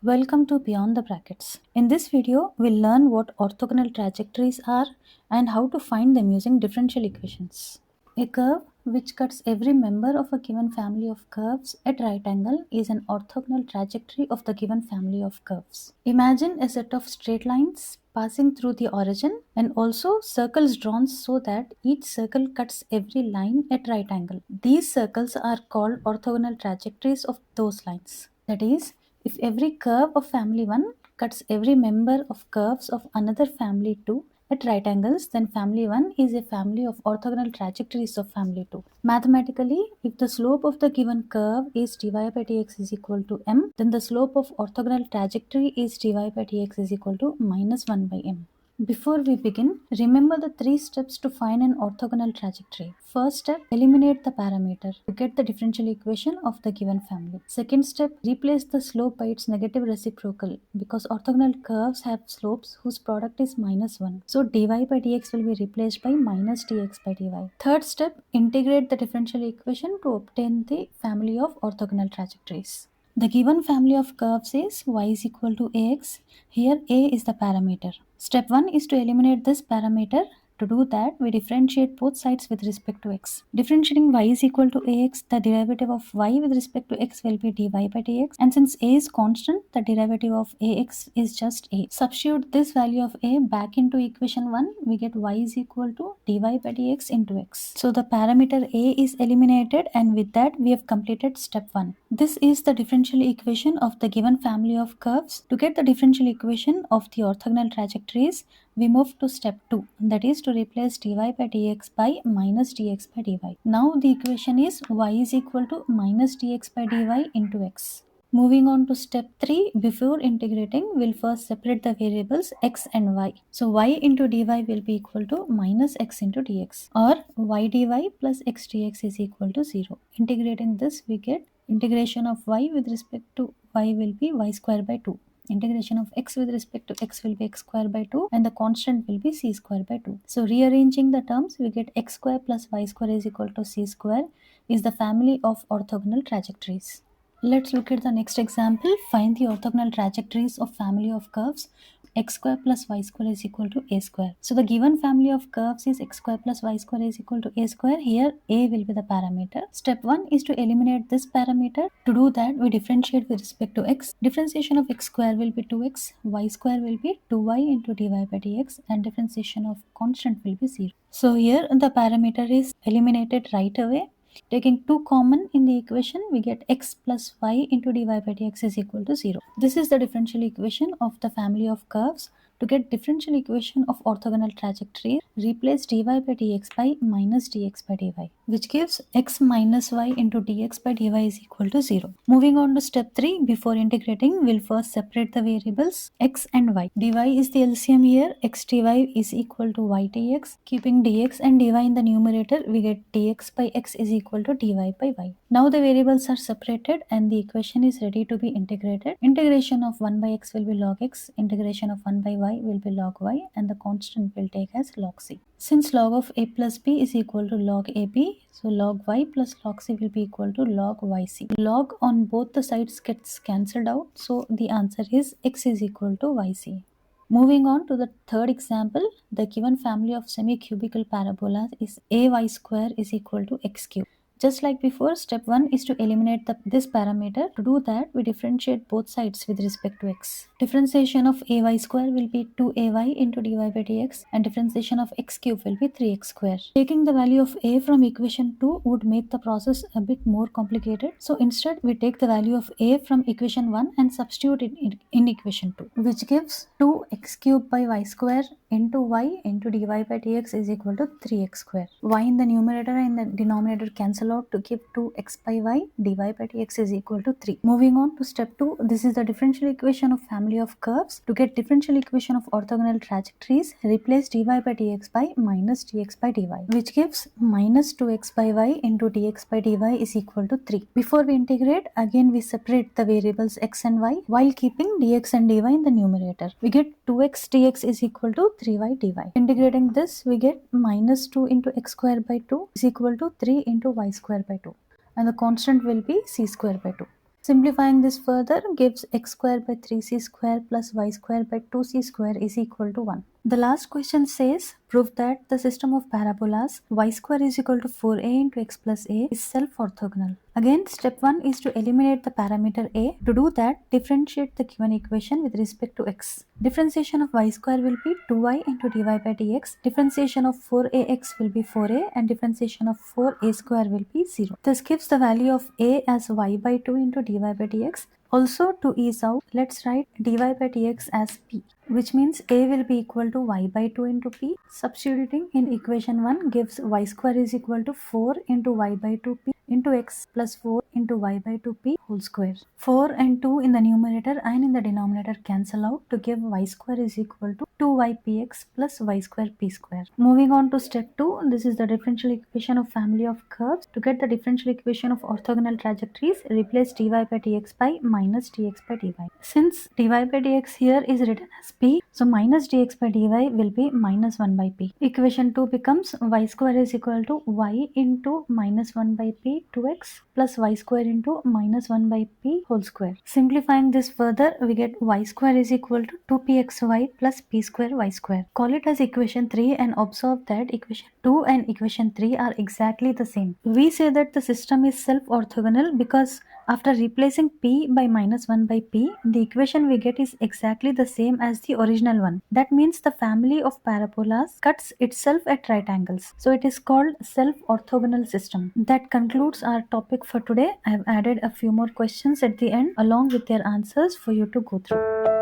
Welcome to Beyond the Brackets. In this video, we'll learn what orthogonal trajectories are and how to find them using differential equations. A curve which cuts every member of a given family of curves at right angle is an orthogonal trajectory of the given family of curves. Imagine a set of straight lines passing through the origin and also circles drawn so that each circle cuts every line at right angle. These circles are called orthogonal trajectories of those lines. That is, if every curve of family 1 cuts every member of curves of another family 2 at right angles, then family 1 is a family of orthogonal trajectories of family 2. Mathematically, if the slope of the given curve is dy by dx is equal to m, then the slope of orthogonal trajectory is dy by dx is equal to minus 1 by m. Before we begin, remember the 3 steps to find an orthogonal trajectory. First step, eliminate the parameter to get the differential equation of the given family. Second step, replace the slope by its negative reciprocal because orthogonal curves have slopes whose product is minus 1. So dy by dx will be replaced by minus dx by dy. Third step, integrate the differential equation to obtain the family of orthogonal trajectories. The given family of curves is y is equal to ax. Here a is the parameter. Step 1 is to eliminate this parameter. To do that, we differentiate both sides with respect to x. Differentiating y is equal to ax, the derivative of y with respect to x will be dy by dx. And since a is constant, the derivative of ax is just a. Substitute this value of a back into equation 1, we get y is equal to dy by dx into x. So the parameter a is eliminated, and with that we have completed step 1. This is the differential equation of the given family of curves. To get the differential equation of the orthogonal trajectories, we move to step 2, that is to replace dy by dx by minus dx by dy. Now the equation is y is equal to minus dx by dy into x. Moving on to step 3, before integrating, we'll first separate the variables x and y. So y into dy will be equal to minus x into dx, or y dy plus x dx is equal to 0. Integrating this, we get integration of y with respect to y will be y square by 2. Integration of x with respect to x will be x square by 2, and the constant will be c square by 2. So rearranging the terms, we get x square plus y square is equal to c square is the family of orthogonal trajectories. Let's look at the next example. Find the orthogonal trajectories of family of curves x square plus y square is equal to a square. So the given family of curves is x square plus y square is equal to a square. Here a will be the parameter. Step 1 is to eliminate this parameter. To do that, we differentiate with respect to x. Differentiation of x square will be 2x, y square will be 2y into dy by dx, and differentiation of constant will be 0. So here the parameter is eliminated right away. Taking 2 common in the equation, we get x plus y into dy by dx is equal to 0. This is the differential equation of the family of curves. To get differential equation of orthogonal trajectory, replace dy by dx by minus dx by dy, which gives x minus y into dx by dy is equal to 0. Moving on to step 3, before integrating, we'll first separate the variables x and y. dy is the LCM here, x dy is equal to y dx. Keeping dx and dy in the numerator, we get dx by x is equal to dy by y. Now the variables are separated and the equation is ready to be integrated. Integration of 1 by x will be log x, integration of 1 by y will be log y, and the constant will take as log c. Since log of a plus b is equal to log ab, so log y plus log c will be equal to log yc. Log on both the sides gets cancelled out, so the answer is x is equal to yc. Moving on to the third example, the given family of semi-cubical parabolas is ay square is equal to x cube. Just like before, step 1 is to eliminate this parameter. To do that, we differentiate both sides with respect to x. Differentiation of ay square will be 2ay into dy by dx, and differentiation of x cube will be 3x square. Taking the value of a from equation 2 would make the process a bit more complicated. So instead, we take the value of a from equation 1 and substitute it in equation 2, which gives 2x cube by y square into y into dy by dx is equal to 3x square. Y in the numerator and the denominator cancel out to give 2x by y, dy by dx is equal to 3. Moving on to step 2, this is the differential equation of family of curves. To get differential equation of orthogonal trajectories, replace dy by dx by minus dx by dy, which gives minus 2x by y into dx by dy is equal to 3. Before we integrate, again we separate the variables x and y while keeping dx and dy in the numerator. We get 2x dx is equal to 3y dy. Integrating this, we get minus 2 into x square by 2 is equal to 3 into y square by 2, and the constant will be c square by 2. Simplifying this further gives x square by 3c square plus y square by 2c square is equal to 1. The last question says, prove that the system of parabolas y square is equal to 4a into x plus a is self-orthogonal. Again, step 1 is to eliminate the parameter a. To do that, differentiate the given equation with respect to x. Differentiation of y square will be 2y into dy by dx. Differentiation of 4ax will be 4a and differentiation of 4a square will be 0. This gives the value of a as y by 2 into dy by dx. Also, to ease out, let's write dy by dx as p, which means a will be equal to y by 2 into p. Substituting in equation 1 gives y square is equal to 4 into y by 2p into x plus 4 into y by 2p whole square. 4 and 2 in the numerator and in the denominator cancel out to give y square is equal to 2ypx plus y square p square. Moving on to step 2, this is the differential equation of family of curves. To get the differential equation of orthogonal trajectories, replace dy by dx by minus dx by dy. Since dy by dx here is written as p, so minus dx by dy will be minus 1 by p. Equation 2 becomes y square is equal to y into minus 1 by p 2x plus y square into minus 1 by p whole square. Simplifying this further, we get y square is equal to 2pxy plus p square y square. Call it as equation 3 and observe that equation 2 and equation 3 are exactly the same. We say that the system is self-orthogonal because after replacing p by minus 1 by p, the equation we get is exactly the same as the original one. That means the family of parabolas cuts itself at right angles. So it is called self-orthogonal system. That concludes our topic for today. I have added a few more questions at the end along with their answers for you to go through.